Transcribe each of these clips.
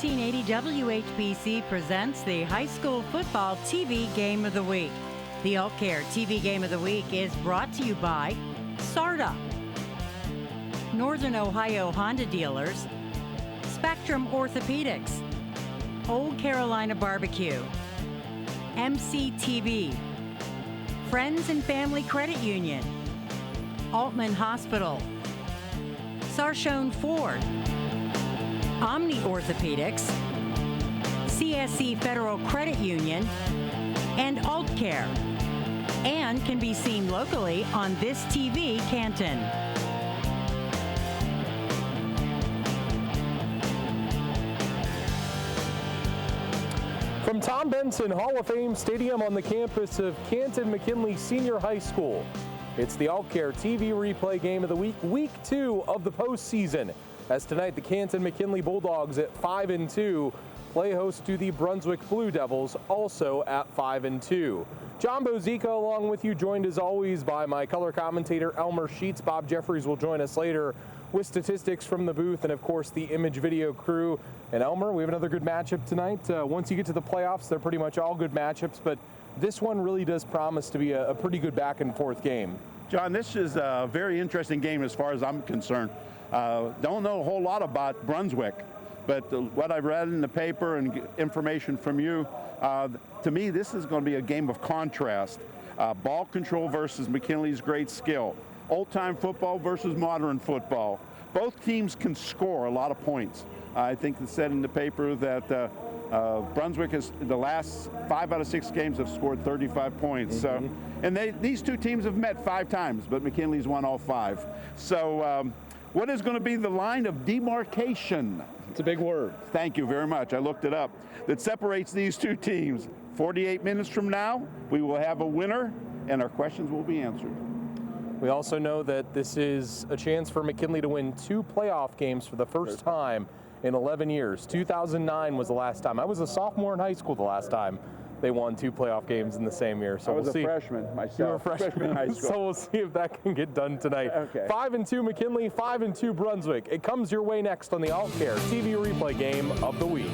1480 WHBC presents the High School Football TV Game of the Week. The Alt Care TV Game of the Week is brought to you by SARTA, Northern Ohio Honda Dealers, Spectrum Orthopedics, Old Carolina Barbecue, MCTV, Friends and Family Credit Union, Altman Hospital, Sarshone Ford, Omni Orthopedics, CSC Federal Credit Union, and Alt Care, and can be seen locally on This TV Canton. From Tom Benson Hall of Fame Stadium on the campus of Canton McKinley Senior High School, it's the Alt Care TV Replay Game of the Week, Week 2 of the postseason. As tonight, the Canton McKinley Bulldogs at 5-2 play host to the Brunswick Blue Devils, also at 5-2. John Bozica along with you, joined as always by my color commentator Elmer Sheets. Bob Jeffries will join us later with statistics from the booth and, of course, the image video crew. And Elmer, we have another good matchup tonight. Once you get to the playoffs, they're pretty much all good matchups, but this one really does promise to be a pretty good back-and-forth game. John, this is a very interesting game as far as I'm concerned. Don't know a whole lot about Brunswick, but what I've read in the paper and information from you, to me, this is going to be a game of contrast. Ball control versus McKinley's great skill. Old-time football versus modern football. Both teams can score a lot of points. I think it said in the paper that Brunswick has the last 5 out of 6 games have scored 35 points. So, and these two teams have met 5 times, but McKinley's won all 5. So, what is going to be the line of demarcation? It's a big word. Thank you very much. I looked it up. That separates these two teams. 48 minutes from now, we will have a winner, and our questions will be answered. We also know that this is a chance for McKinley to win 2 playoff games for the first time in 11 years. 2009 was the last time. I was a sophomore in high school the last time they won 2 playoff games in the same year. So I was we'll see. a freshman myself. You were a freshman in high school. So we'll see if that can get done tonight. Okay. 5-2 McKinley, 5-2 Brunswick. It comes your way next on the Alt Care TV Replay Game of the Week.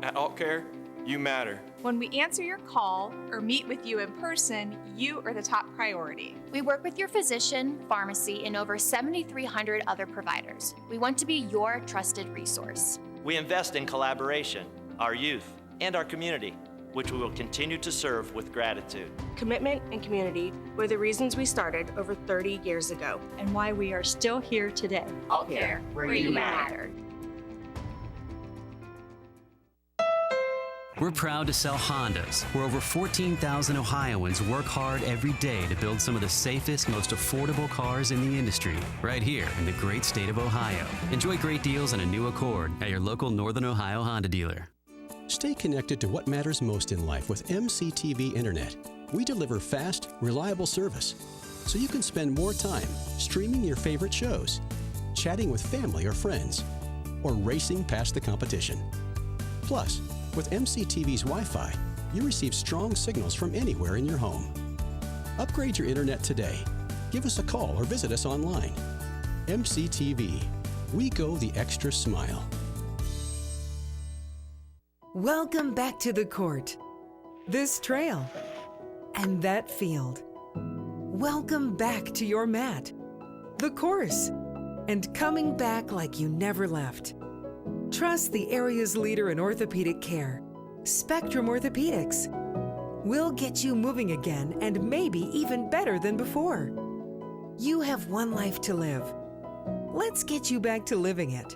At Alt Care, you matter. When we answer your call or meet with you in person, you are the top priority. We work with your physician, pharmacy, and over 7,300 other providers. We want to be your trusted resource. We invest in collaboration, our youth, and our community, which we will continue to serve with gratitude. Commitment and community were the reasons we started over 30 years ago. And why we are still here today. Alt Care, where you matter. We're proud to sell Hondas, where over 14,000 Ohioans work hard every day to build some of the safest, most affordable cars in the industry, right here in the great state of Ohio. Enjoy great deals on a new Accord at your local Northern Ohio Honda dealer. Stay connected to what matters most in life with MCTV Internet. We deliver fast, reliable service, so you can spend more time streaming your favorite shows, chatting with family or friends, or racing past the competition. Plus, with MCTV's Wi-Fi, you receive strong signals from anywhere in your home. Upgrade your internet today. Give us a call or visit us online. MCTV. We go the extra smile. Welcome back to the court. This trail and that field. Welcome back to your mat. The course. And coming back like you never left. Trust the area's leader in orthopedic care, Spectrum Orthopedics. We'll get you moving again and maybe even better than before. You have one life to live. Let's get you back to living it.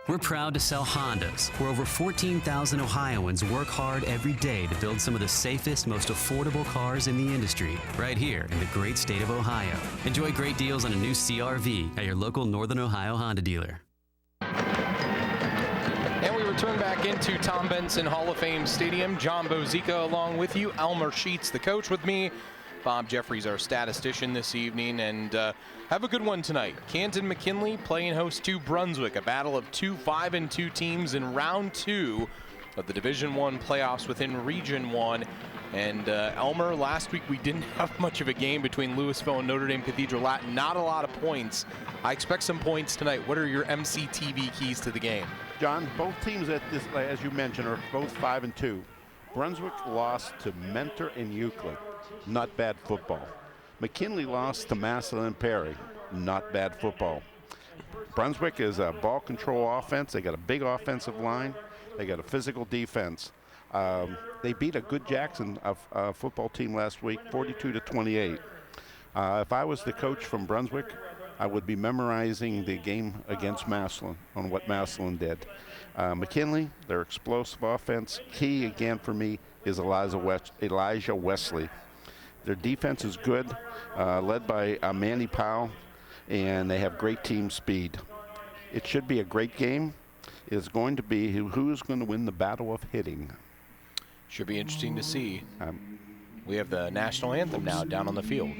We're proud to sell Hondas, where over 14,000 Ohioans work hard every day to build some of the safest, most affordable cars in the industry, right here in the great state of Ohio. Enjoy great deals on a new CR-V at your local Northern Ohio Honda dealer. And we return back into Tom Benson Hall of Fame Stadium. John Bozica along with you. Elmer Sheets, the coach, with me. Bob Jeffries, our statistician this evening, and have a good one tonight. Canton McKinley playing host to Brunswick, a battle of 2 5-2 teams in round 2 of the Division I playoffs within Region 1. And Elmer, last week we didn't have much of a game between Louisville and Notre Dame Cathedral Latin. Not a lot of points. I expect some points tonight. What are your MCTV keys to the game? John, both teams at this, as you mentioned, are both 5-2. Brunswick lost to Mentor and Euclid. Not bad football. McKinley lost to Massillon and Perry. Not bad football. Brunswick is a ball control offense. They got a big offensive line. They got a physical defense. They beat a good Jackson football team last week, 42-28. If I was the coach from Brunswick, I would be memorizing the game against Massillon on what Massillon did. McKinley, their explosive offense, key again for me is Elijah Wesley. Their defense is good, led by Manny Powell, and they have great team speed. It should be a great game. It's going to be who's going to win the battle of hitting. Should be interesting to see. We have the national anthem now down on the field.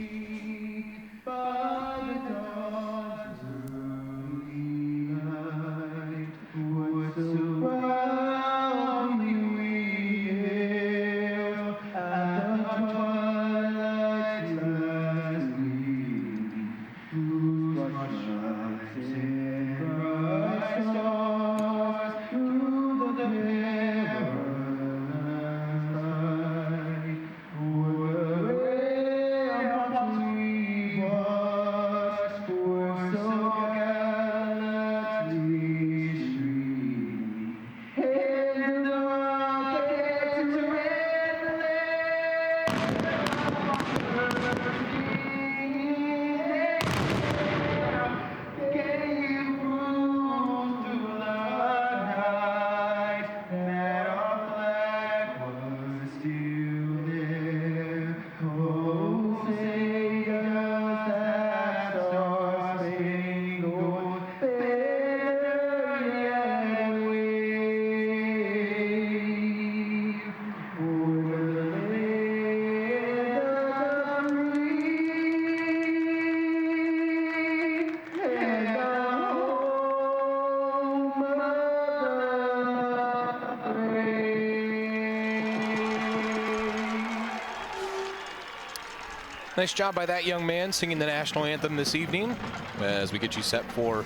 Nice job by that young man singing the national anthem this evening as we get you set for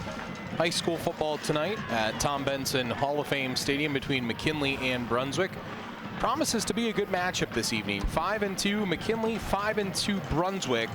high school football tonight at Tom Benson Hall of Fame Stadium between McKinley and Brunswick. Promises to be a good matchup this evening. 5-2 McKinley, 5-2 Brunswick.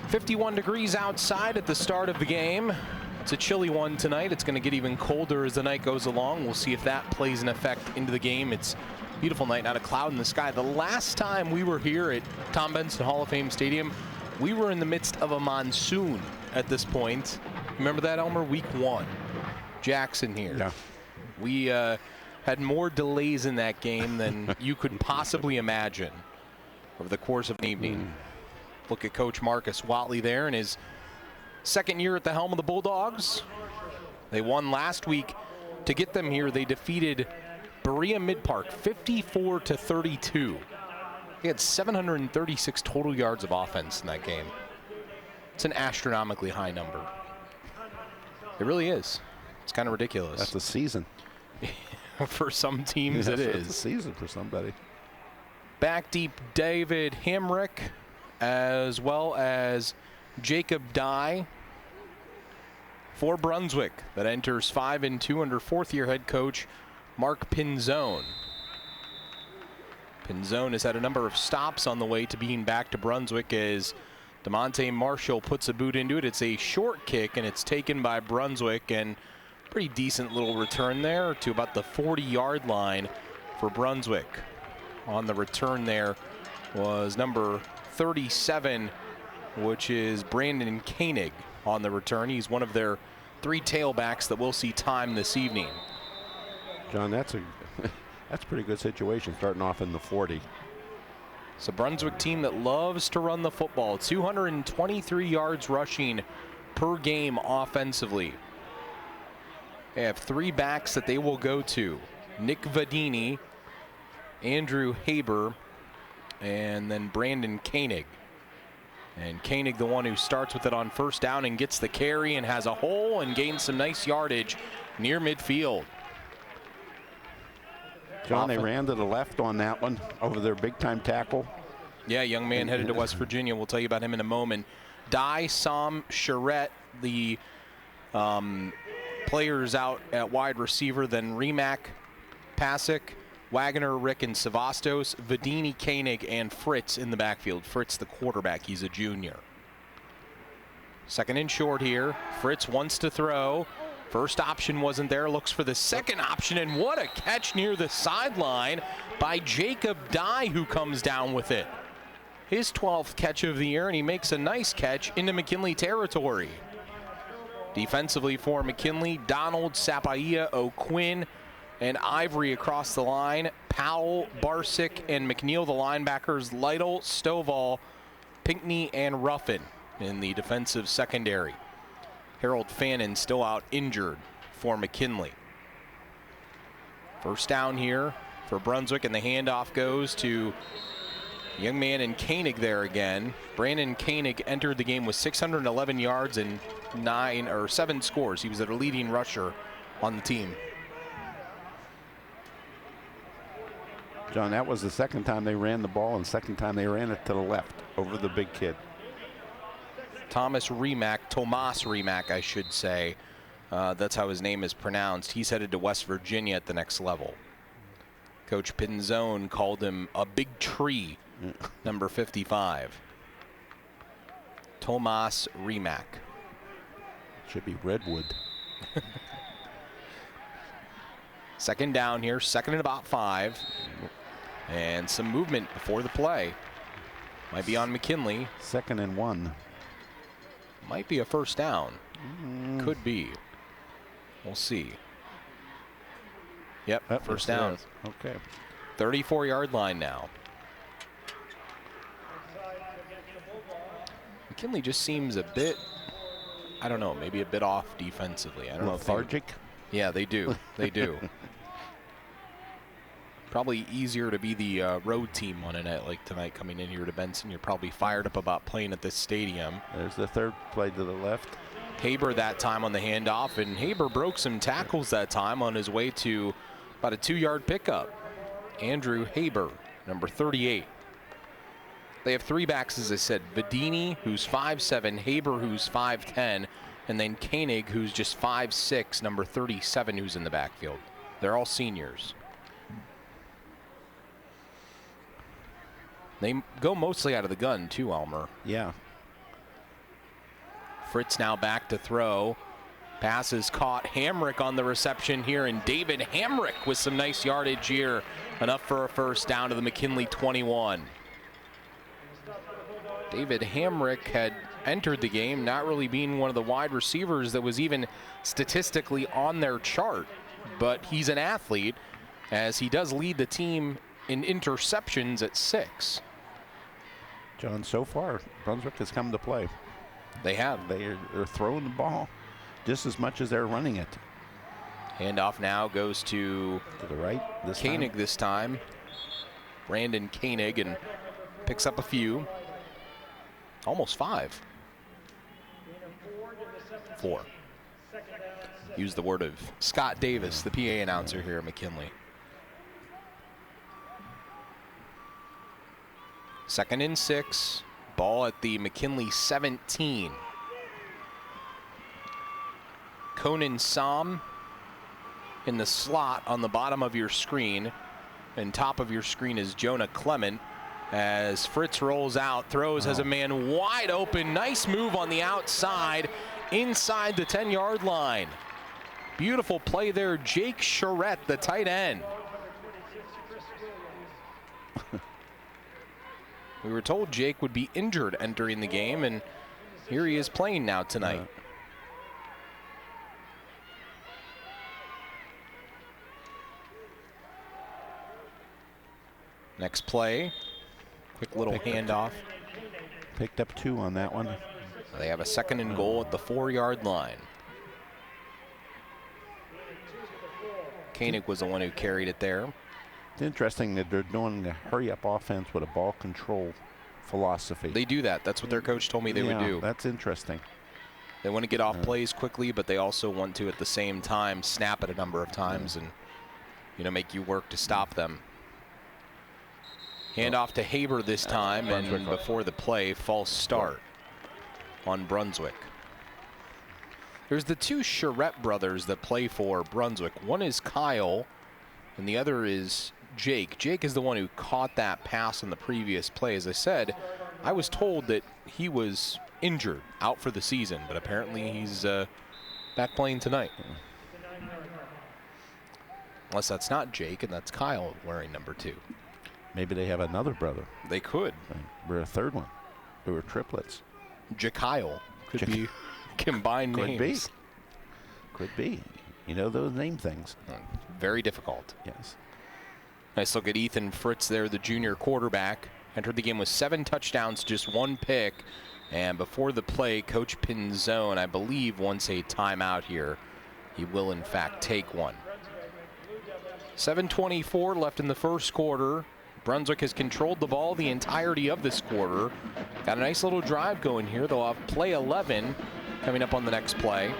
51 degrees outside at the start of the game. It's a chilly one tonight. It's going to get even colder as the night goes along. We'll see if that plays an effect into the game. It's a beautiful night, not a cloud in the sky. The last time we were here at Tom Benson Hall of Fame Stadium, we were in the midst of a monsoon at this point. Remember that, Elmer? Week 1. Jackson here. Yeah. We had more delays in that game than you could possibly imagine over the course of an evening. Look at Coach Marcus Watley there in his second year at the helm of the Bulldogs. They won last week. To get them here, they defeated Berea Mid-Park 54-32. They had 736 total yards of offense in that game. It's an astronomically high number. It really is. It's kind of ridiculous. That's a season. For some teams, it is. It's a season for somebody. Back deep, David Hamrick, as well as Jacob Dye for Brunswick, that enters 5-2 under fourth-year head coach Mark Pinzone. Pinzone has had a number of stops on the way to being back to Brunswick as DeMonte Marshall puts a boot into it. It's a short kick, and it's taken by Brunswick, and pretty decent little return there to about the 40-yard line for Brunswick. On the return there was number 37, which is Brandon Koenig on the return. He's one of their 3 tailbacks that will see time this evening. John, that's a pretty good situation starting off in the 40. It's a Brunswick team that loves to run the football. 223 yards rushing per game offensively. They have 3 backs that they will go to. Nick Vadini, Andrew Haber, and then Brandon Koenig. And Koenig, the one who starts with it on first down and gets the carry and has a hole and gains some nice yardage near midfield. John, they ran to the left on that one over their big-time tackle. Yeah, young man headed to West Virginia. We'll tell you about him in a moment. Dye, Sam, Charette, the players out at wide receiver, then Rimac, Pasic, Wagner, Rick, and Savastos, Vadini, Koenig, and Fritz in the backfield. Fritz, the quarterback, he's a junior. Second and short here. Fritz wants to throw. First option wasn't there, looks for the second option, and what a catch near the sideline by Jacob Dye, who comes down with it. His 12th catch of the year, and he makes a nice catch into McKinley territory. Defensively for McKinley, Donald, Sapaia, O'Quinn, and Ivory across the line. Powell, Barsick, and McNeil, the linebackers. Lytle, Stovall, Pinckney, and Ruffin in the defensive secondary. Harold Fannin still out injured for McKinley. First down here for Brunswick, and the handoff goes to young man in Koenig there again. Brandon Koenig entered the game with 611 yards and 7 scores. He was the leading rusher on the team. John, that was the second time they ran the ball and second time they ran it to the left over the big kid. Tomas Rimac, I should say. That's how his name is pronounced. He's headed to West Virginia at the next level. Coach Pinzone called him a big tree, number 55. Tomas Rimac. Should be Redwood. Second down here, second and about 5. And some movement before the play. Might be on McKinley. 2nd and 1. Might be a first down. Could be. We'll see. Yep, first down. Okay. 34-yard line now. McKinley just seems a bit, I don't know, maybe a bit off defensively. I don't know. Lethargic? Yeah, they do. They do. Probably easier to be the road team on a night like tonight coming in here to Benson. You're probably fired up about playing at this stadium. There's the third play to the left. Haber that time on the handoff, and Haber broke some tackles that time on his way to about a 2-yard pickup. Andrew Haber, number 38. They have 3 backs, as I said. Vadini, who's 5'7", Haber, who's 5'10", and then Koenig, who's just 5'6", number 37, who's in the backfield. They're all seniors. They go mostly out of the gun, too, Elmer. Yeah. Fritz now back to throw. Pass is caught. Hamrick on the reception here, and David Hamrick with some nice yardage here. Enough for a first down to the McKinley 21. David Hamrick had entered the game not really being one of the wide receivers that was even statistically on their chart, but he's an athlete, as he does lead the team in interceptions at 6. John, so far, Brunswick has come to play. They have. They're throwing the ball just as much as they're running it. Handoff now goes to the right Koenig this time. Brandon Koenig, and picks up a few. Almost 5. 4. Use the word of Scott Davis, the PA announcer here at McKinley. 2nd and 6. Ball at the McKinley 17. Conan Sam in the slot on the bottom of your screen. And top of your screen is Jonah Clement. As Fritz rolls out, throws, has a man wide open. Nice move on the outside, inside the 10-yard line. Beautiful play there, Jake Charette, the tight end. We were told Jake would be injured entering the game, and here he is playing now tonight. Next play, quick little handoff. Picked up 2 on that one. They have a 2nd and goal at the 4-yard line. Koenig was the one who carried it there. It's interesting that they're doing the hurry-up offense with a ball control philosophy. They do that. That's what their coach told me they would do. That's interesting. They want to get off plays quickly, but they also want to, at the same time, snap it a number of times and make you work to stop them. Hand off to Haber this time, and before the play, false start on Brunswick. There's the two Charette brothers that play for Brunswick. One is Kyle, and the other is Jake. Jake is the one who caught that pass on the previous play. As I said, I was told that he was injured, out for the season, but apparently he's back playing tonight. Unless that's not Jake, and that's Kyle wearing number 2. Maybe they have another brother. They could. We're a third one. We were triplets. Jakyle could be combined names. Could be. You know those name things. Very difficult. Yes. Nice look at Ethan Fritz there, the junior quarterback. Entered the game with 7 touchdowns, just 1 pick. And before the play, Coach Pinzone, I believe, wants a timeout here. He will, in fact, take one. 7:24 left in the first quarter. Brunswick has controlled the ball the entirety of this quarter. Got a nice little drive going here. They'll have play 11 coming up on the next play.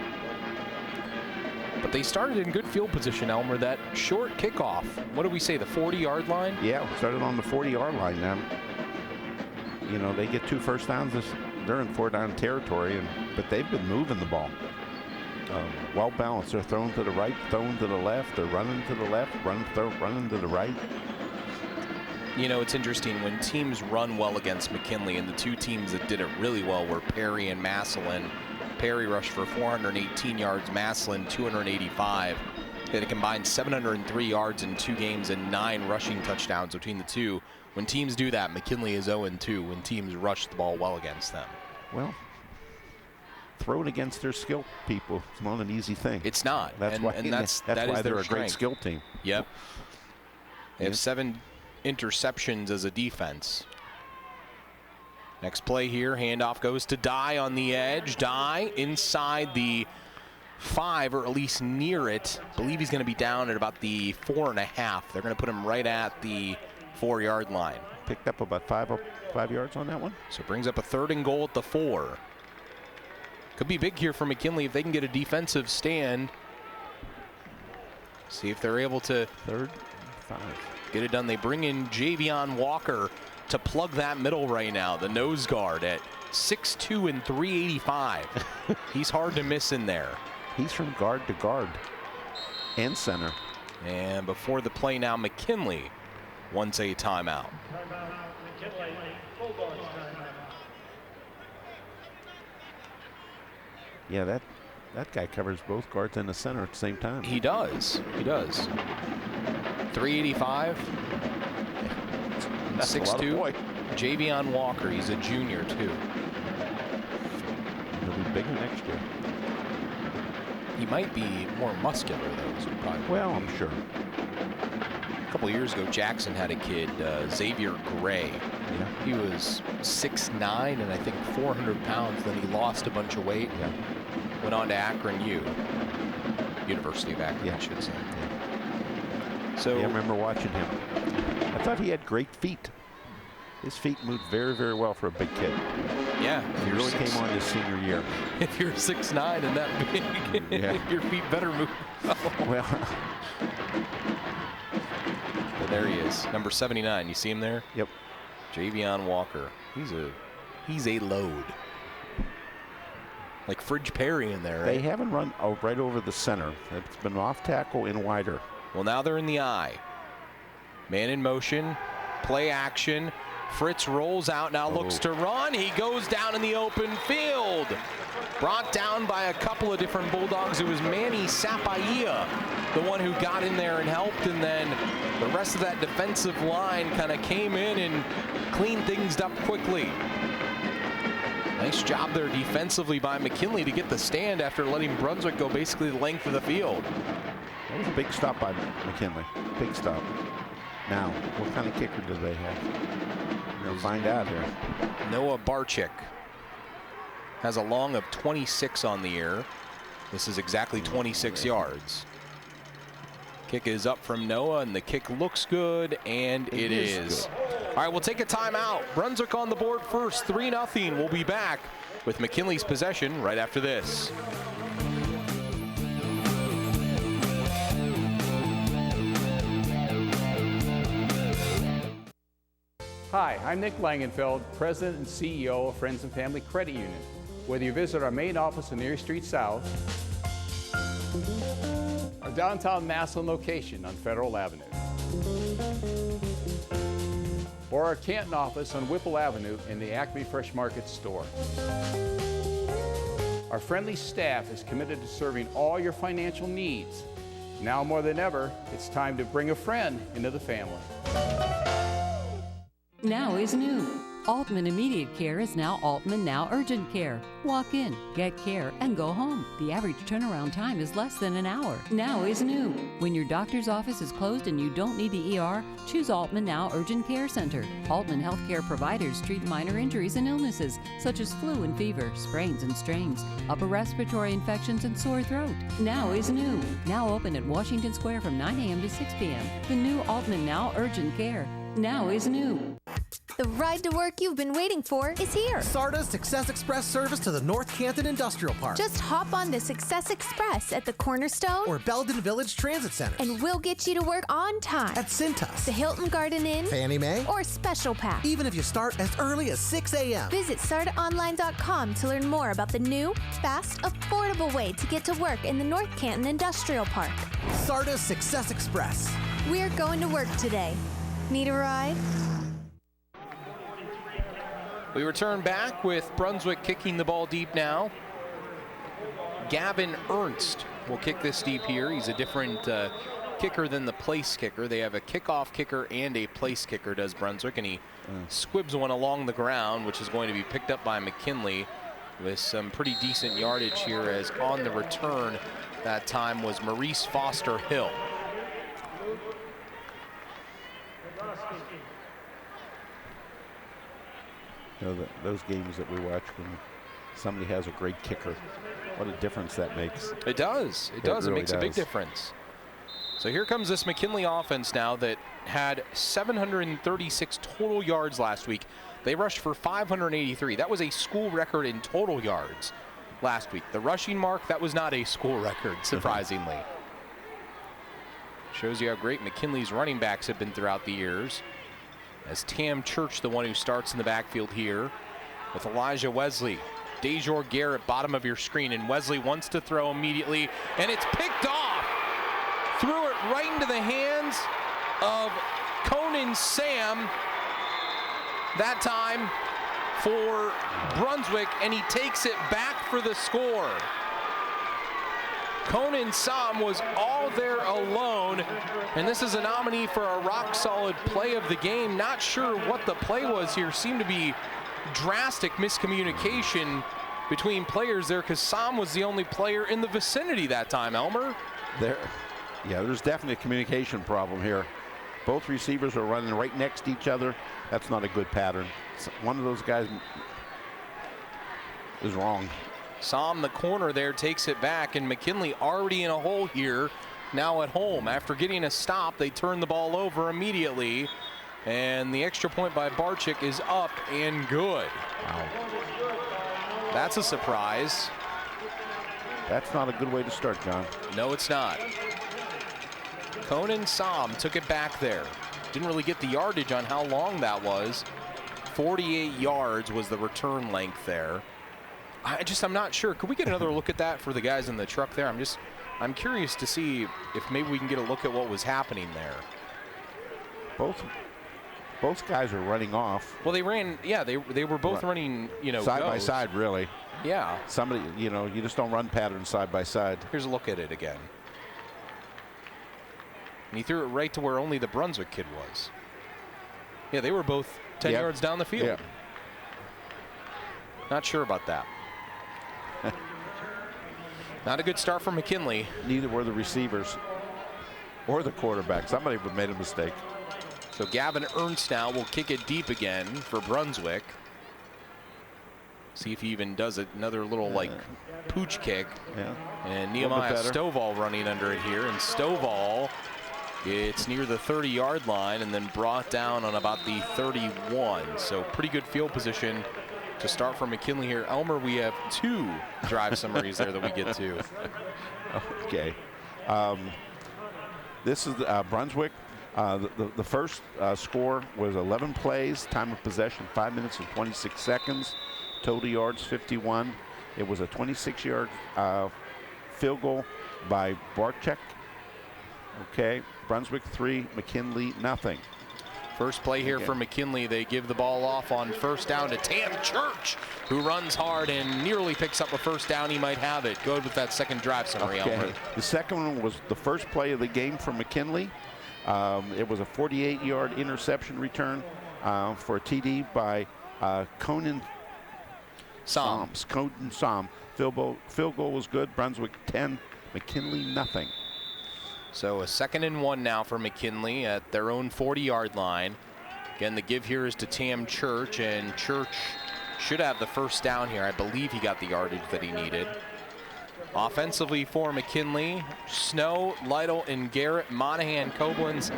But they started in good field position, Elmer. That short kickoff, what do we say, the 40-yard line? Yeah, started on the 40-yard line now. You know, they get 2 first downs. They're in 4-down territory, but they've been moving the ball. Well balanced. They're throwing to the right, throwing to the left. They're running to the left, running to the right. You know, it's interesting when teams run well against McKinley, and the 2 teams that did it really well were Perry and Massillon. Perry rushed for 418 yards, Massillon 285. They had a combined 703 yards in 2 games and 9 rushing touchdowns between the 2. When teams do that, McKinley is 0-2 when teams rush the ball well against them. Well, throwing against their skill people is not an easy thing. It's not. That's why they're a great skill team. Yep. They have 7 interceptions as a defense. Next play here, handoff goes to Dye on the edge. Dye inside the 5, or at least near it. I believe he's going to be down at about the 4.5. They're going to put him right at the 4-yard line. Picked up about 5 yards on that one. So it brings up a 3rd and goal at the 4. Could be big here for McKinley if they can get a defensive stand. See if they're able to 3rd, 5. Get it done. They bring in Javion Walker to plug that middle right now, the nose guard at 6'2" and 385. He's hard to miss in there. He's from guard to guard and center. And before the play now, McKinley wants a timeout. Yeah, that guy covers both guards and the center at the same time. He does. He does. 385. 6'2". Javion Walker, he's a junior too. He'll be bigger next year. He might be more muscular though. So probably well, I'm sure. A couple years ago, Jackson had a kid, Xavier Gray. Yeah. He was 6'9" and I think 400 pounds. Then he lost a bunch of weight. Yeah. Went on to Akron University of Akron, yeah. I should say. Yeah. So I remember watching him. I thought he had great feet. His feet moved very, very well for a big kid. Yeah. He really came on his senior year. If you're 6'9" and that big, yeah. your feet better move. Well. But there he is, number 79. You see him there? Yep. Javion Walker. He's a load. Like Fridge Perry in there, right? They haven't run right over the center. It's been off tackle and wider. Well, now they're in the eye. Man in motion, play action. Fritz rolls out, now looks to run. He goes down in the open field. Brought down by a couple of different Bulldogs. It was Manny Sapaia, the one who got in there and helped, and then the rest of that defensive line kind of came in and cleaned things up quickly. Nice job there defensively by McKinley to get the stand after letting Brunswick go basically the length of the field. That was a big stop by McKinley. Big stop. Now, what kind of kicker do they have? We'll find out here. Noah Barczyk has a long of 26 on the year. This is exactly 26 yards. Kick is up from Noah, and the kick looks good, and it is. All right, we'll take a timeout. Brunswick on the board first, 3-0. We'll be back with McKinley's possession right after this. Hi, I'm Nick Langenfeld, President and CEO of Friends and Family Credit Union. Whether you visit our main office on Erie Street South, our downtown Massillon location on Federal Avenue, or our Canton office on Whipple Avenue in the Acme Fresh Market store. Our friendly staff is committed to serving all your financial needs. Now more than ever, it's time to bring a friend into the family. Now is new. Altman Immediate Care is now Altman Now Urgent Care. Walk in, get care, and go home. The average turnaround time is less than an hour. Now is new. When your doctor's office is closed and you don't need the ER, choose Altman Now Urgent Care Center. Altman Healthcare providers treat minor injuries and illnesses, such as flu and fever, sprains and strains, upper respiratory infections, and sore throat. Now is new. Now open at Washington Square from 9 a.m. to 6 p.m. The new Altman Now Urgent Care. Now is new. The ride to work you've been waiting for is here. SARTA's Success Express service to the North Canton Industrial Park. Just hop on the Success Express at the Cornerstone or Belden Village Transit Center. And we'll get you to work on time. At Cintas, the Hilton Garden Inn, Fannie Mae, or Special Pack. Even if you start as early as 6 a.m. Visit SARTAonline.com to learn more about the new, fast, affordable way to get to work in the North Canton Industrial Park. SARTA's Success Express. We're going to work today. Need a ride? We return back with Brunswick kicking the ball deep now. Gavin Ernst will kick this deep here. He's a different kicker than the place kicker. They have a kickoff kicker and a place kicker, does Brunswick, and he squibs one along the ground, which is going to be picked up by McKinley with some pretty decent yardage here, as on the return that time was Maurice Foster Hill. You know, those games that we watch when somebody has a great kicker, what a difference that makes. It does. It does. Really it makes a big difference. So here comes this McKinley offense now that had 736 total yards last week. They rushed for 583. That was a school record in total yards last week. The rushing mark, that was not a school record, surprisingly. Shows you how great McKinley's running backs have been throughout the years. As Tam Church, the one who starts in the backfield here, with Elijah Wesley. Dejor Garrett, bottom of your screen, and Wesley wants to throw immediately, and it's picked off. Threw it right into the hands of Conan Sam, that time for Brunswick, and he takes it back for the score. Conan Sam was all there alone, and this is a nominee for a rock-solid play of the game. Not sure what the play was here. Seemed to be drastic miscommunication between players there, because Sam was the only player in the vicinity that time, Elmer. There's definitely a communication problem here. Both receivers are running right next to each other. That's not a good pattern. One of those guys is wrong. Sam, the corner there, takes it back, and McKinley already in a hole here, now at home. After getting a stop, they turn the ball over immediately, and the extra point by Barczyk is up and good. Wow. That's a surprise. That's not a good way to start, John. No, it's not. Conan Sam took it back there. Didn't really get the yardage on how long that was. 48 yards was the return length there. I'm not sure. Could we get another look at that for the guys in the truck there? I'm curious to see if maybe we can get a look at what was happening there. Both guys are running off. Well, they ran, yeah, they were both running, side by side, really. Yeah. Somebody, you just don't run patterns side by side. Here's a look at it again. And he threw it right to where only the Brunswick kid was. Yeah, they were both 10 yards down the field. Yeah. Not sure about that. Not a good start for McKinley. Neither were the receivers or the quarterback. Somebody made a mistake. So Gavin Ernst now will kick it deep again for Brunswick. See if he even does another little pooch kick. Yeah. And Nehemiah Stovall running under it here. And Stovall, it's near the 30-yard line and then brought down on about the 31. So pretty good field position to start for McKinley here. Elmer, we have 2 drive summaries there that we get to. Okay. This is Brunswick The first score was 11 plays, time of possession 5 minutes and 26 seconds, total yards 51. It was a 26-yard field goal by Barczyk. Okay, Brunswick 3, McKinley nothing. First play here for McKinley. They give the ball off on first down to Tam Church, who runs hard and nearly picks up a first down. He might have it. Good with that second drive summary. Okay. The second one was the first play of the game for McKinley. It was a 48-yard interception return for a TD by Conan Soms. Conan Som. Field goal was good. Brunswick 10, McKinley nothing. So a 2nd and 1 now for McKinley at their own 40-yard line. Again, the give here is to Tam Church, and Church should have the first down here. I believe he got the yardage that he needed. Offensively for McKinley, Snow, Lytle, and Garrett, Monahan, Koblenz,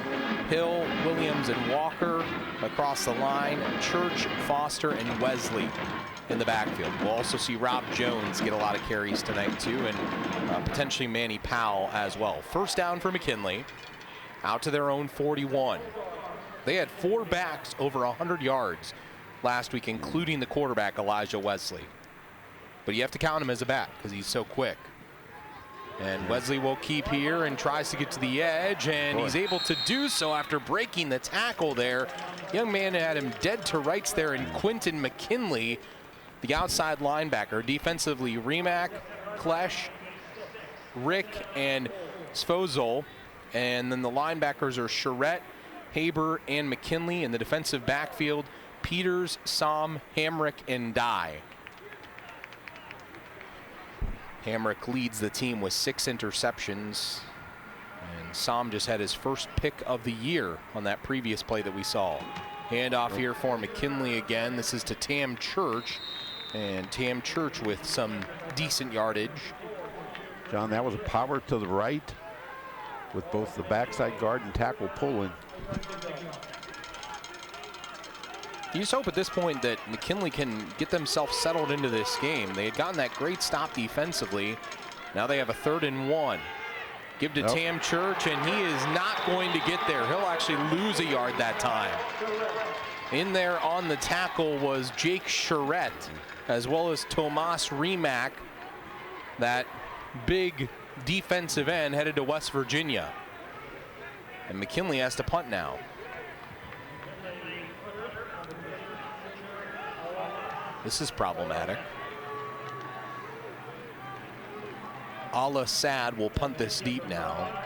Hill, Williams, and Walker across the line. Church, Foster, and Wesley in the backfield. We'll also see Rob Jones get a lot of carries tonight too, and potentially Manny Powell as well. First down for McKinley, out to their own 41. They had 4 backs over 100 yards last week, including the quarterback Elijah Wesley. But you have to count him as a back because he's so quick. And Wesley will keep here and tries to get to the edge, and he's able to do so after breaking the tackle there. Young man had him dead to rights there, and Quentin McKinley, the outside linebacker. Defensively, Rimac, Klesch, Rick, and Svozol. And then the linebackers are Charette, Haber, and McKinley. In the defensive backfield, Peters, Som, Hamrick, and Dye. Hamrick leads the team with 6 interceptions. And Som just had his first pick of the year on that previous play that we saw. Handoff here for McKinley again. This is to Tam Church. And Tam Church with some decent yardage. John, that was a power to the right with both the backside guard and tackle pulling. You just hope at this point that McKinley can get themselves settled into this game. They had gotten that great stop defensively. Now they have a 3rd and 1. Give to Tam Church, and he is not going to get there. He'll actually lose a yard that time. In there on the tackle was Jake Charette, as well as Tomas Rimac, that big defensive end headed to West Virginia. And McKinley has to punt now. This is problematic. Ala Sad will punt this deep now.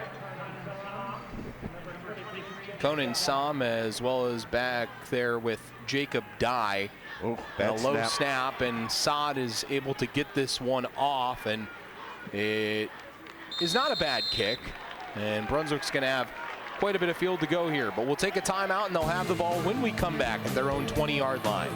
Conan Som, as well as back there with Jacob Dye. Oh, and a low snap, and Saad is able to get this one off, and it is not a bad kick. And Brunswick's going to have quite a bit of field to go here, but we'll take a timeout, and they'll have the ball when we come back at their own 20-yard line.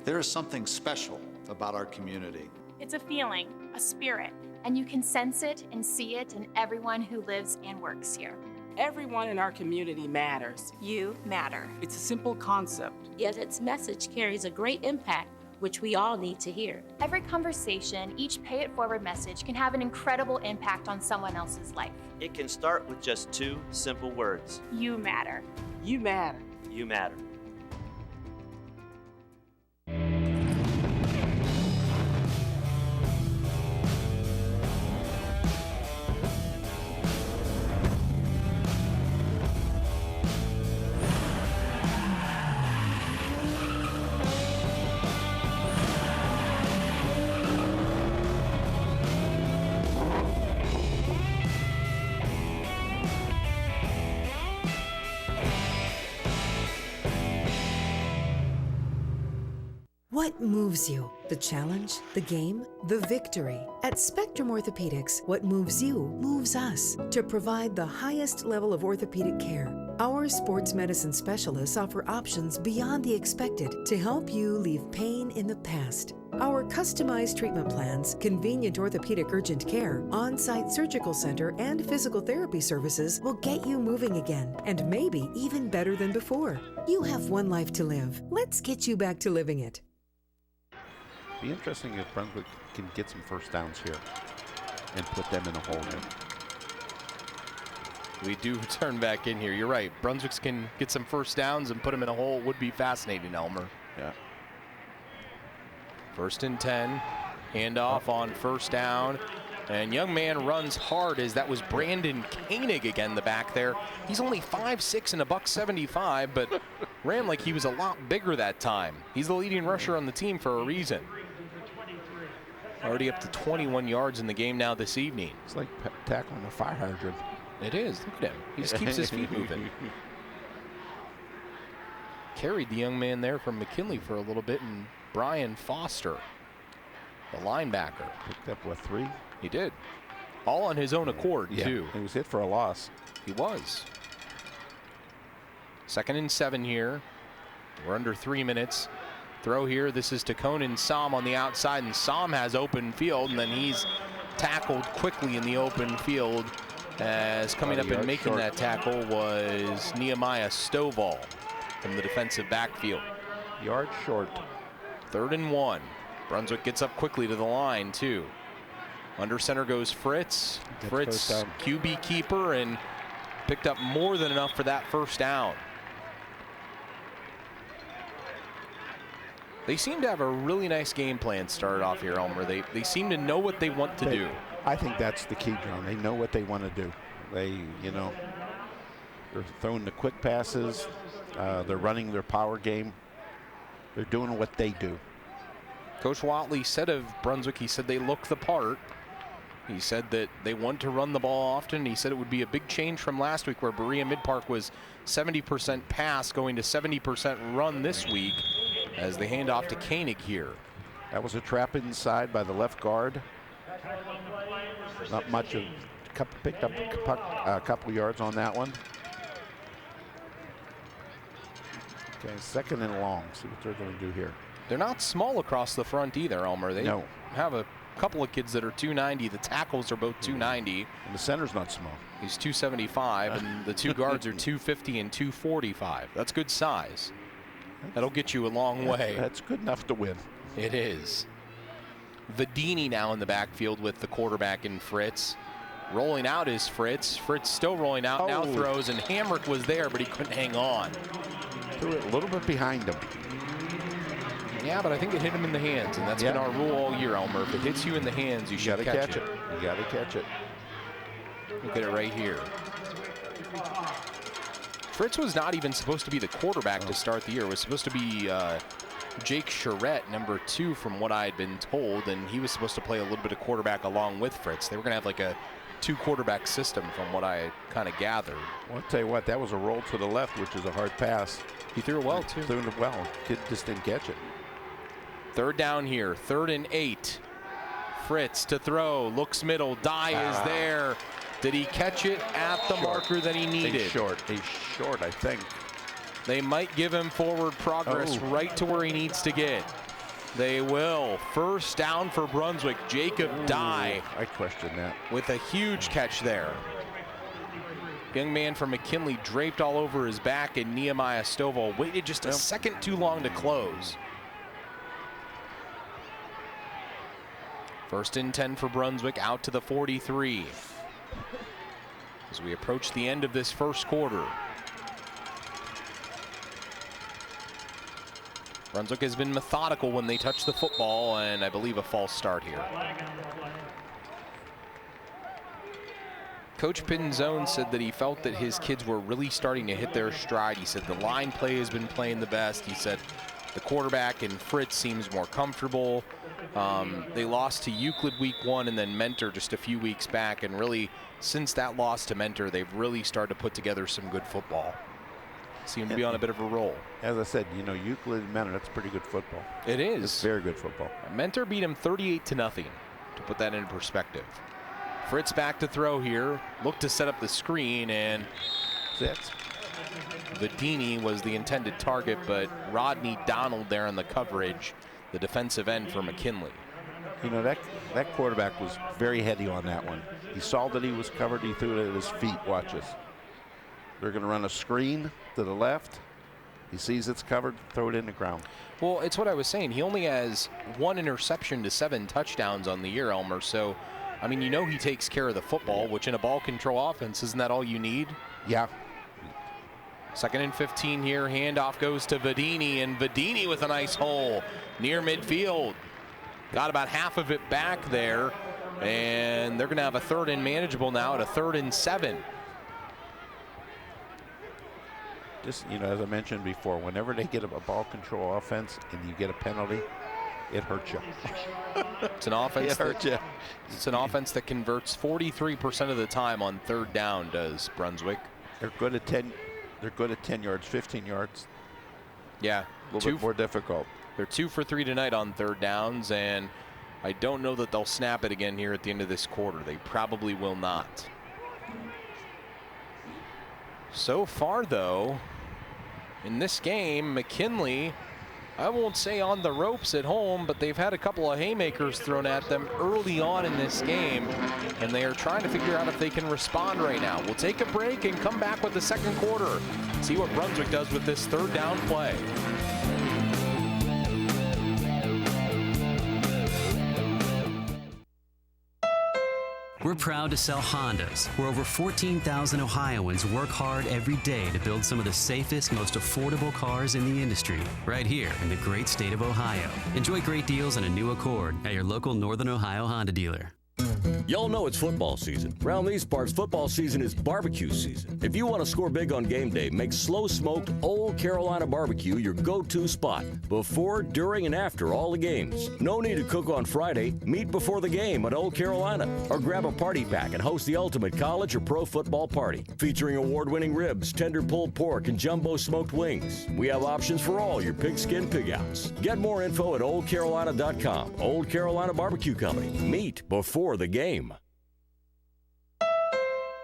There is something special about our community. It's a feeling, a spirit. And you can sense it and see it in everyone who lives and works here. Everyone in our community matters. You matter. It's a simple concept. Yet its message carries a great impact, which we all need to hear. Every conversation, each pay it forward message can have an incredible impact on someone else's life. It can start with just 2 simple words. You matter. You matter. You matter. What moves you? The challenge, the game, the victory. At Spectrum Orthopedics, what moves you moves us to provide the highest level of orthopedic care. Our sports medicine specialists offer options beyond the expected to help you leave pain in the past. Our customized treatment plans, convenient orthopedic urgent care, on-site surgical center, and physical therapy services will get you moving again, and maybe even better than before. You have one life to live. Let's get you back to living it. Be interesting if Brunswick can get some first downs here and put them in a hole here. We do turn back in here. You're right. Brunswick can get some first downs and put them in a hole. It would be fascinating, Elmer. Yeah. 1st and 10. Handoff on first down. And young man runs hard as that was Brandon Koenig again, the back there. He's only 5'6" and $175, but ran like he was a lot bigger that time. He's the leading rusher on the team for a reason. Already up to 21 yards in the game now this evening. It's like tackling a fire hydrant. It is. Look at him. He just keeps his feet moving. Carried the young man there from McKinley for a little bit, and Brian Foster, the linebacker. Picked up, what, 3? He did. All on his own accord, too. He was hit for a loss. He was. 2nd and 7 here. We're under 3 minutes. Throw here. This is to Conan Som on the outside, and Som has open field, and then he's tackled quickly in the open field, as coming up and making that tackle was Nehemiah Stovall from the defensive backfield. Yard short. 3rd and 1. Brunswick gets up quickly to the line, too. Under center goes Fritz. Fritz, QB keeper, and picked up more than enough for that first down. They seem to have a really nice game plan started off here, Elmer. They seem to know what they want to do. I think that's the key, John. They know what they want to do. They, you know, they're throwing the quick passes. They're running their power game. They're doing what they do. Coach Watley said of Brunswick, he said they look the part. He said that they want to run the ball often. He said it would be a big change from last week where Berea Mid-Park was 70% pass going to 70% run this week as they hand off to Koenig here. That was a trap inside by the left guard. Not much of, picked up a couple yards on that one. Okay, 2nd and long. See what they're going to do here. They're not small across the front either, Elmer. They have a couple of kids that are 290. The tackles are both 290. And the center's not small. He's 275, and the 2 guards are 250 and 245. That's good size. That'll get you a long way. That's good enough to win. It is. Vadini now in the backfield with the quarterback in Fritz. Rolling out is Fritz. Fritz still rolling out, now throws, and Hamrick was there, but he couldn't hang on. Threw it a little bit behind him. Yeah, but I think it hit him in the hands, and that's been our rule all year, Elmer. If it hits you in the hands, you should catch it. You got to catch it. Look at it right here. Fritz was not even supposed to be the quarterback to start the year. It was supposed to be Jake Charette, number 2, from what I had been told, and he was supposed to play a little bit of quarterback along with Fritz. They were going to have like a 2-quarterback system from what I kind of gathered. Well, I'll tell you what, that was a roll to the left, which is a hard pass. He threw it well, too. Threw it well. Kid just didn't catch it. 3rd down here, 3rd and 8. Fritz to throw, looks middle, Dye is there. Did he catch it at the marker that he needed? He's short, I think. They might give him forward progress right to where he needs to get. They will. First down for Brunswick, Jacob Dye. I question that. With a huge catch there. Young man from McKinley draped all over his back, and Nehemiah Stovall waited just a second too long to close. 1st and 10 for Brunswick, out to the 43. As we approach the end of this first quarter. Brunswick has been methodical when they touch the football, and I believe a false start here. Coach Pinzone said that he felt that his kids were really starting to hit their stride. He said the line play has been playing the best. He said the quarterback and Fritz seems more comfortable. They lost to Euclid week 1 and then Mentor just a few weeks back, and really since that loss to Mentor, they've really started to put together some good football. Seem to be on a bit of a roll. As I said, you know, Euclid and Mentor, that's pretty good football. It is. It's very good football. Mentor beat him 38-0, to put that in perspective. Fritz back to throw here. Looked to set up the screen, and Vadini was the intended target, but Rodney Donald there in the coverage, the defensive end for McKinley. You know, that quarterback was very heady on that one. He saw that he was covered. He threw it at his feet. Watch this. They're going to run a screen to the left. He sees it's covered, throw it in the ground. Well, it's what I was saying. He only has 1 interception to 7 touchdowns on the year, Elmer. So, I mean, you know he takes care of the football, which in a ball control offense, isn't that all you need? Yeah. 2nd and 15 here. Handoff goes to Vadini, and Vadini with a nice hole near midfield. Got about half of it back there, and they're going to have a 3rd and manageable now at a 3rd and 7. Just, you know, as I mentioned before, whenever they get a ball control offense and you get a penalty, it hurts you. It's an offense. It hurts you. It's an offense that converts 43% of the time on 3rd down. Does Brunswick? They're good at 10. They're good at 10 yards, 15 yards. Yeah, a little bit more difficult. They're 2 for 3 tonight on 3rd downs, and I don't know that they'll snap it again here at the end of this quarter. They probably will not. So far, though, in this game, McKinley, I won't say on the ropes at home, but they've had a couple of haymakers thrown at them early on in this game, and they are trying to figure out if they can respond right now. We'll take a break and come back with the 2nd quarter. See what Brunswick does with this 3rd down play. We're proud to sell Hondas, where over 14,000 Ohioans work hard every day to build some of the safest, most affordable cars in the industry, right here in the great state of Ohio. Enjoy great deals on a new Accord at your local Northern Ohio Honda dealer. Y'all know it's football season. Around these parts, football season is barbecue season. If you want to score big on game day, make slow-smoked Old Carolina barbecue your go-to spot before, during, and after all the games. No need to cook on Friday. Meet before the game at Old Carolina, or grab a party pack and host the ultimate college or pro football party, featuring award-winning ribs, tender pulled pork, and jumbo smoked wings. We have options for all your pigskin pig-outs. Get more info at oldcarolina.com. Old Carolina Barbecue Company. Meet before the game.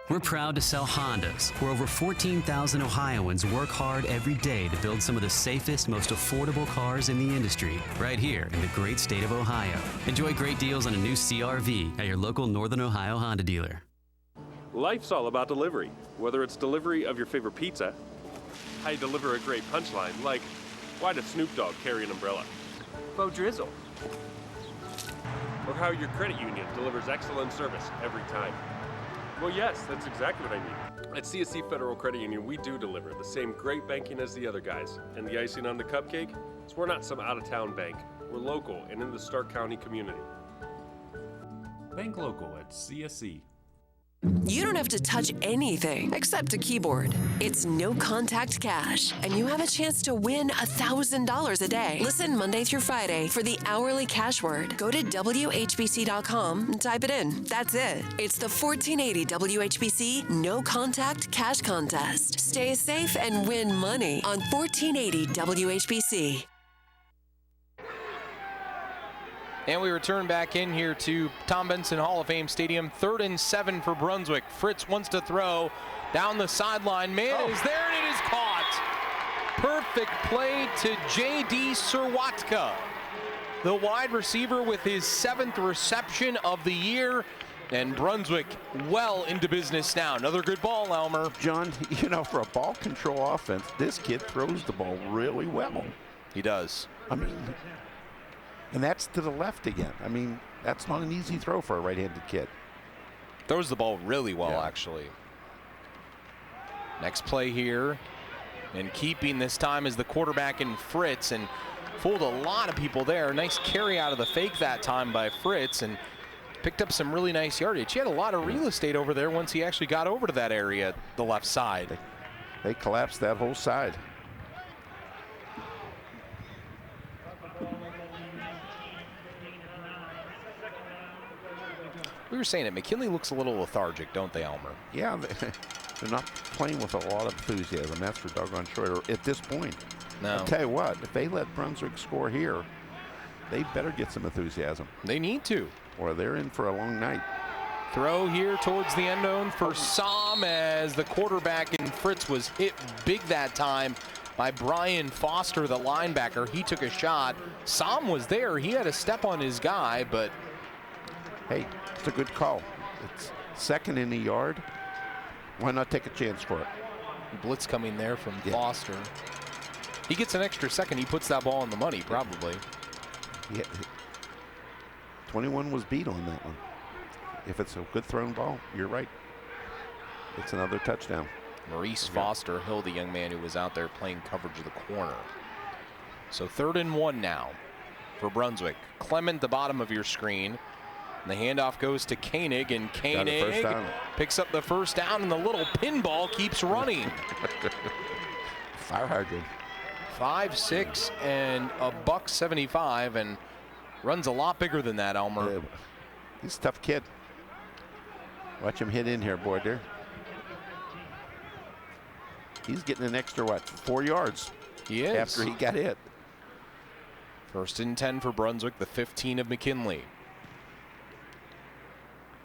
We're proud to sell Hondas, where over 14,000 Ohioans work hard every day to build some of the safest, most affordable cars in the industry, right here in the great state of Ohio. Enjoy great deals on a new CR-V at your local Northern Ohio Honda dealer. Life's all about delivery, whether it's delivery of your favorite pizza, how you deliver a great punchline, like, why does Snoop Dogg carry an umbrella? Bo Drizzle. Or how your credit union delivers excellent service every time. Well, yes, that's exactly what I mean. At CSC Federal Credit Union, we do deliver the same great banking as the other guys. And the icing on the cupcake is we're not some out-of-town bank. We're local and in the Stark County community. Bank local at CSC. You don't have to touch anything except a keyboard. It's no contact cash, and you have a chance to win $1,000 a day. Listen Monday through Friday for the hourly cash word. Go to WHBC.com and type it in. That's it. It's the 1480 WHBC No Contact Cash Contest. Stay safe and win money on 1480 WHBC. And we return back in here to Tom Benson Hall of Fame Stadium. 3rd and 7 for Brunswick. Fritz wants to throw down the sideline. Man is there, and it is caught. Perfect play to J.D. Serwatka, the wide receiver with his 7th reception of the year. And Brunswick well into business now. Another good ball, Elmer. John, you know, for a ball control offense, this kid throws the ball really well. He does. I mean, and that's to the left again. I mean, that's not an easy throw for a right-handed kid. Throws the ball really well, actually. Next play here. And keeping this time is the quarterback in Fritz, and fooled a lot of people there. Nice carry out of the fake that time by Fritz, and picked up some really nice yardage. He had a lot of real estate over there once he actually got over to that area, the left side. They collapsed that whole side. We were saying it, McKinley looks a little lethargic, don't they, Elmer? Yeah, they're not playing with a lot of enthusiasm. That's for doggone sure at this point. No. I'll tell you what, if they let Brunswick score here, they better get some enthusiasm. They need to. Or they're in for a long night. Throw here towards the end zone for Sam, as the quarterback in Fritz was hit big that time by Brian Foster, the linebacker. He took a shot. Sam was there. He had a step on his guy, but hey, it's a good call. It's 2nd in the yard. Why not take a chance for it? Blitz coming there from Foster. He gets an extra second. He puts that ball in the money, probably. Yeah. 21 was beat on that one. If it's a good thrown ball, you're right. It's another touchdown. Maurice Foster Hill, the young man who was out there playing coverage of the corner. So 3rd and 1 now for Brunswick. Clement, the bottom of your screen. And the handoff goes to Koenig, and Koenig picks up the first down, and the little pinball keeps running. Fire hydrant. 5'6" and a $175, and runs a lot bigger than that, Elmer. He's a tough kid. Watch him hit in here, boy, there. He's getting an extra, what, 4 yards? He is. After he got hit. 1st and 10 for Brunswick, the 15 of McKinley.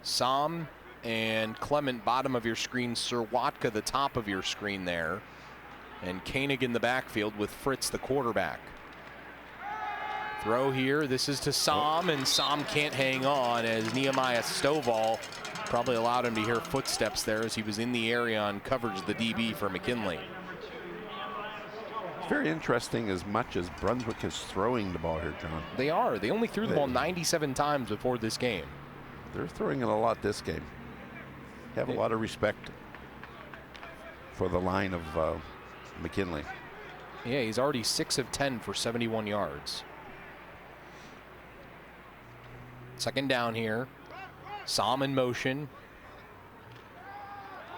Sam and Clement, bottom of your screen. Sirwatka, the top of your screen there. And Koenig in the backfield with Fritz, the quarterback. Throw here. This is to Sam, and Sam can't hang on as Nehemiah Stovall probably allowed him to hear footsteps there as he was in the area on coverage of the DB for McKinley. It's very interesting as much as Brunswick is throwing the ball here, John. They are. They only threw the ball 97 times before this game. They're throwing it a lot this game. Have a lot of respect for the line of McKinley. Yeah, he's already 6 of 10 for 71 yards. 2nd down here. Sam in motion.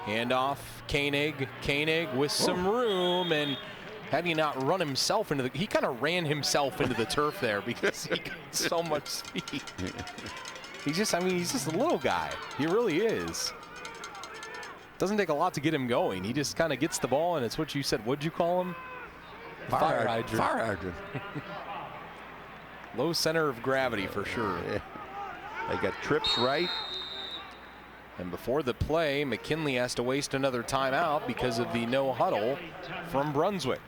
Handoff, Koenig. Koenig with some room, and had he not run himself into the, he kind of ran himself into the turf there because he got so much speed. He's just, I mean, he's just a little guy. He really is. Doesn't take a lot to get him going. He just kind of gets the ball, and it's what you said. What'd you call him? Fire hydrant. Fire hydrant. Low center of gravity for sure. Yeah. They got trips right. And before the play, McKinley has to waste another timeout because of the no huddle from Brunswick.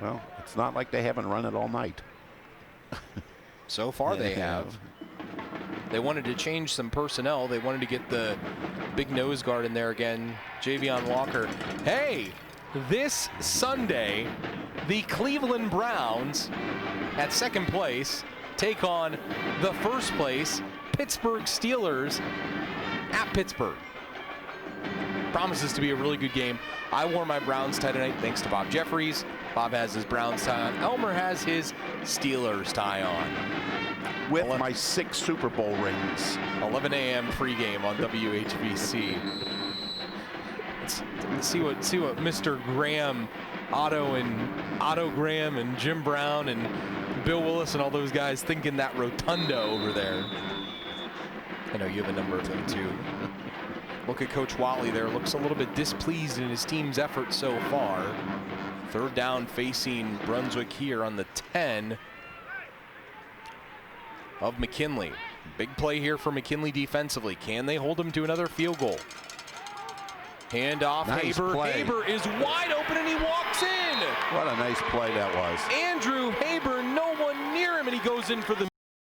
Well, it's not like they haven't run it all night. So far they have. They wanted to change some personnel. They wanted to get the big nose guard in there again, Javion Walker. Hey, this Sunday, the Cleveland Browns at 2nd place take on the 1st place Pittsburgh Steelers at Pittsburgh. Promises to be a really good game. I wore my Browns tie tonight thanks to Bob Jeffries. Bob has his Browns tie on. Elmer has his Steelers tie on. With my 6 Super Bowl rings. 11 a.m. pregame on WHBC. Let's see what Mr. Graham, Otto Graham and Jim Brown and Bill Willis and all those guys think in that rotunda over there. I know you have a number of them too. Look at Coach Watley there. Looks a little bit displeased in his team's effort so far. 3rd down facing Brunswick here on the 10 of McKinley. Big play here for McKinley defensively. Can they hold him to another field goal? Handoff, nice Haber. Play. Haber is wide open and he walks in. What a nice play that was. Andrew Haber, no one near him, and he goes in for the